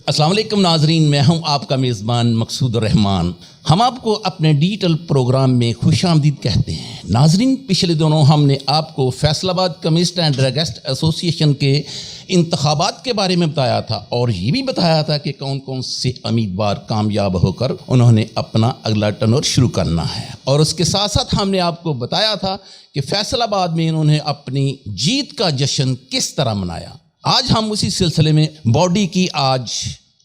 السلام علیکم ناظرین، میں ہوں آپ کا میزبان مقصود الرحمان۔ ہم آپ کو اپنے ڈیجیٹل پروگرام میں خوش آمدید کہتے ہیں۔ ناظرین، پچھلے دنوں ہم نے آپ کو فیصل آباد کیمسٹ اینڈ ڈرگسٹ ایسوسی ایشن کے انتخابات کے بارے میں بتایا تھا، اور یہ بھی بتایا تھا کہ کون کون سے امیدوار کامیاب ہو کر انہوں نے اپنا اگلا ٹرن شروع کرنا ہے، اور اس کے ساتھ ساتھ ہم نے آپ کو بتایا تھا کہ فیصل آباد میں انہوں نے اپنی جیت کا جشن کس طرح منایا۔ آج ہم اسی سلسلے میں باڈی کی آج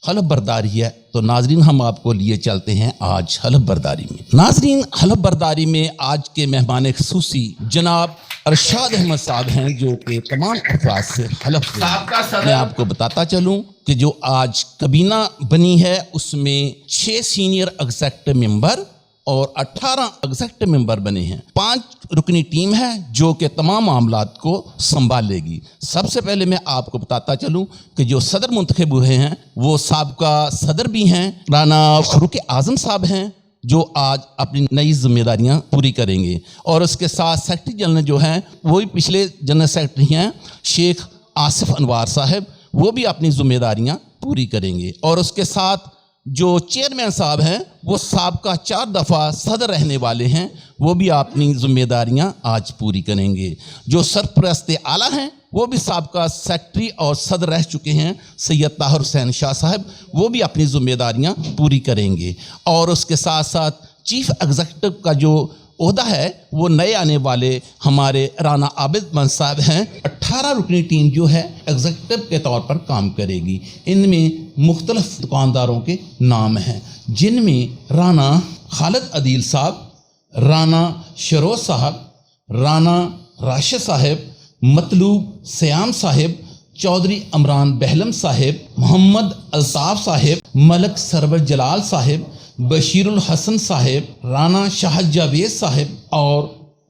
حلف برداری ہے، تو ناظرین ہم آپ کو لیے چلتے ہیں آج حلف برداری میں۔ ناظرین، حلف برداری میں آج کے مہمان خصوصی جناب ارشاد احمد صاحب ہیں، جو کہ تمام افراد سے حلف لیں۔ میں آپ کو بتاتا چلوں کہ جو آج کابینہ بنی ہے اس میں 6 سینئر ایگزیکٹو ممبر اور 18 ایگزیکٹو ممبر بنے ہیں۔ 5 رکنی ٹیم ہے جو کہ تمام معاملات کو سنبھال لے گی۔ سب سے پہلے میں آپ کو بتاتا چلوں کہ جو صدر منتخب ہوئے ہیں وہ سابقہ صدر بھی ہیں، رانا فاروق اعظم صاحب ہیں، جو آج اپنی نئی ذمہ داریاں پوری کریں گے، اور اس کے ساتھ سیکرٹری جنرل جو ہیں وہی پچھلے جنرل سیکرٹری ہیں شیخ آصف انوار صاحب، وہ بھی اپنی ذمہ داریاں پوری کریں گے، اور اس کے ساتھ جو چیئرمین صاحب ہیں وہ سابقہ 4 دفعہ صدر رہنے والے ہیں، وہ بھی اپنی ذمہ داریاں آج پوری کریں گے۔ جو سرپرست اعلیٰ ہیں وہ بھی سابقہ سیکرٹری اور صدر رہ چکے ہیں سید طاہر حسین شاہ صاحب، وہ بھی اپنی ذمہ داریاں پوری کریں گے، اور اس کے ساتھ ساتھ چیف ایگزیکٹو کا جو عہدہ ہے وہ نئے آنے والے ہمارے رانا عابد من صاحب ہیں۔ 18 رکنی ٹیم جو ہے ایگزیکٹو کے طور پر کام کرے گی۔ ان میں مختلف دکانداروں کے نام ہیں، جن میں رانا خالد عدیل صاحب، رانا شروز صاحب، رانا راشد صاحب، مطلوب سیام صاحب، چودھری عمران بہلم صاحب، محمد الطاف صاحب، ملک سرور جلال صاحب، بشیر الحسن صاحب، رانا شاہ جاوید صاحب اور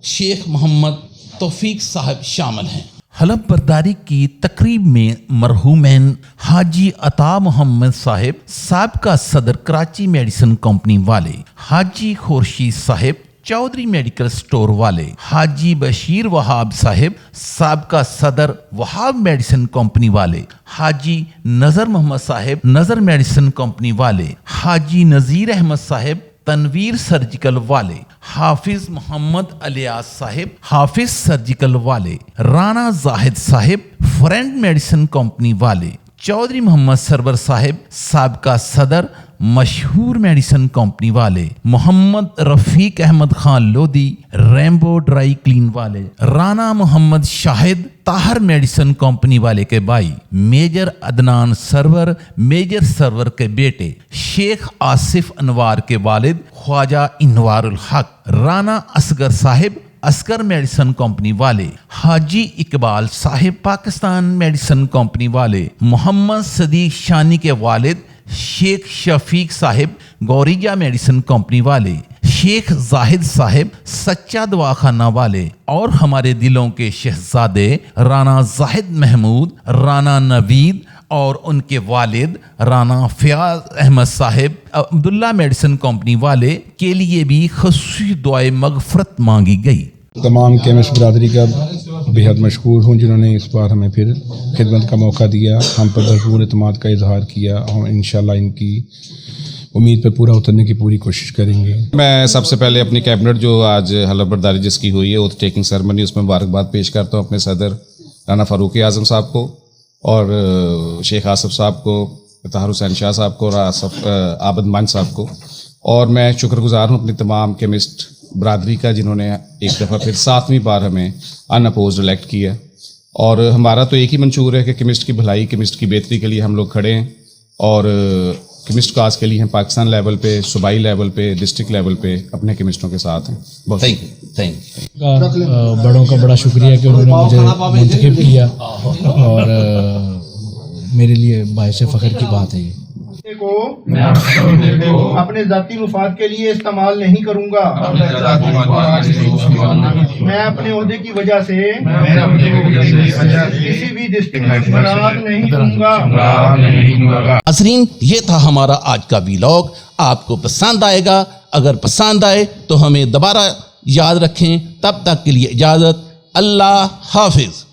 شیخ محمد توفیق صاحب شامل ہیں۔ حلف برداری کی تقریب میں مرحومین حاجی عطا محمد صاحب سابقہ صدر کراچی میڈیسن کمپنی والے، حاجی خورشید صاحب چودھری میڈیکل سٹور والے، حاجی بشیر وہاب صاحب سابقہ صدر وہاب میڈیسن کمپنی والے، حاجی نظر محمد صاحب نظر میڈیسن کمپنی والے، حاجی نذیر احمد صاحب تنویر سرجیکل والے، حافظ محمد الیاس صاحب حافظ سرجیکل والے، رانا زاہد صاحب فرینڈ میڈیسن کمپنی والے، چودھری محمد سرور صاحب سابقہ صدر مشہور میڈیسن کمپنی والے، Muhammad Rafiq Ahmed Khan Lodhi Rambo dry clean والے، رانا محمد شاہد طاہر میڈیسن کمپنی والے کے بھائی، میجر عدنان سرور میجر سرور کے بیٹے، شیخ آصف انوار کے والد خواجہ انوار الحق، رانا اصغر صاحب اصغر میڈیسن کمپنی والے، حاجی اقبال صاحب پاکستان میڈیسن کمپنی والے، محمد صدیق شانی کے والد شیخ شفیق صاحب گوریجا میڈیسن کمپنی والے، شیخ زاہد صاحب سچا دواخانہ والے، اور ہمارے دلوں کے شہزادے رانا زاہد محمود، رانا نوید اور ان کے والد رانا فیاض احمد صاحب عبداللہ میڈیسن کمپنی والے کے لیے بھی خصوصی دعائے مغفرت مانگی گئی۔ تمام کیمسٹ برادری کا بہت مشکور ہوں جنہوں نے اس بار ہمیں پھر خدمت کا موقع دیا، ہم پر بھرپور اعتماد کا اظہار کیا، اور انشاءاللہ ان کی امید پہ پورا اترنے کی پوری کوشش کریں گے۔ میں سب سے پہلے اپنی کیبنٹ جو آج حلف برداری جس کی ہوئی ہے اوتھ ٹیکنگ سرمنی، اس میں مبارکباد پیش کرتا ہوں اپنے صدر رانا فاروق اعظم صاحب کو، اور شیخ آصف صاحب کو، طاہر حسین شاہ صاحب کو، اور عابد من صاحب کو، اور میں شکر گزار ہوں اپنی تمام کیمسٹ برادری کا جنہوں نے ایک دفعہ پھر 7ویں بار ہمیں ان اپوزڈ الیکٹ کیا، اور ہمارا تو ایک ہی منشور ہے کہ کیمسٹ کی بھلائی کیمسٹ کی بہتری کے لیے ہم لوگ کھڑے ہیں، اور کیمسٹ کاز کے لیے ہم پاکستان لیول پہ، صوبائی لیول پہ، ڈسٹرکٹ لیول پہ اپنے کیمسٹوں کے ساتھ ہیں۔ بہت تھینک یو۔ بڑوں کا بڑا شکریہ کہ انہوں نے مجھے منتخب کیا، اور میرے لیے باعث فخر کی بات ہے یہ۔ کو اپنے ذاتی مفاد کے لیے استعمال نہیں کروں گا، میں اپنے عہدے کی وجہ سے کسی بھی ڈسٹرکٹ میں برات نہیں کروں گا۔ ناظرین، یہ تھا ہمارا آج کا ویلاگ، آپ کو پسند آئے گا، اگر پسند آئے تو ہمیں دوبارہ یاد رکھیں۔ تب تک کے لیے اجازت، اللہ حافظ۔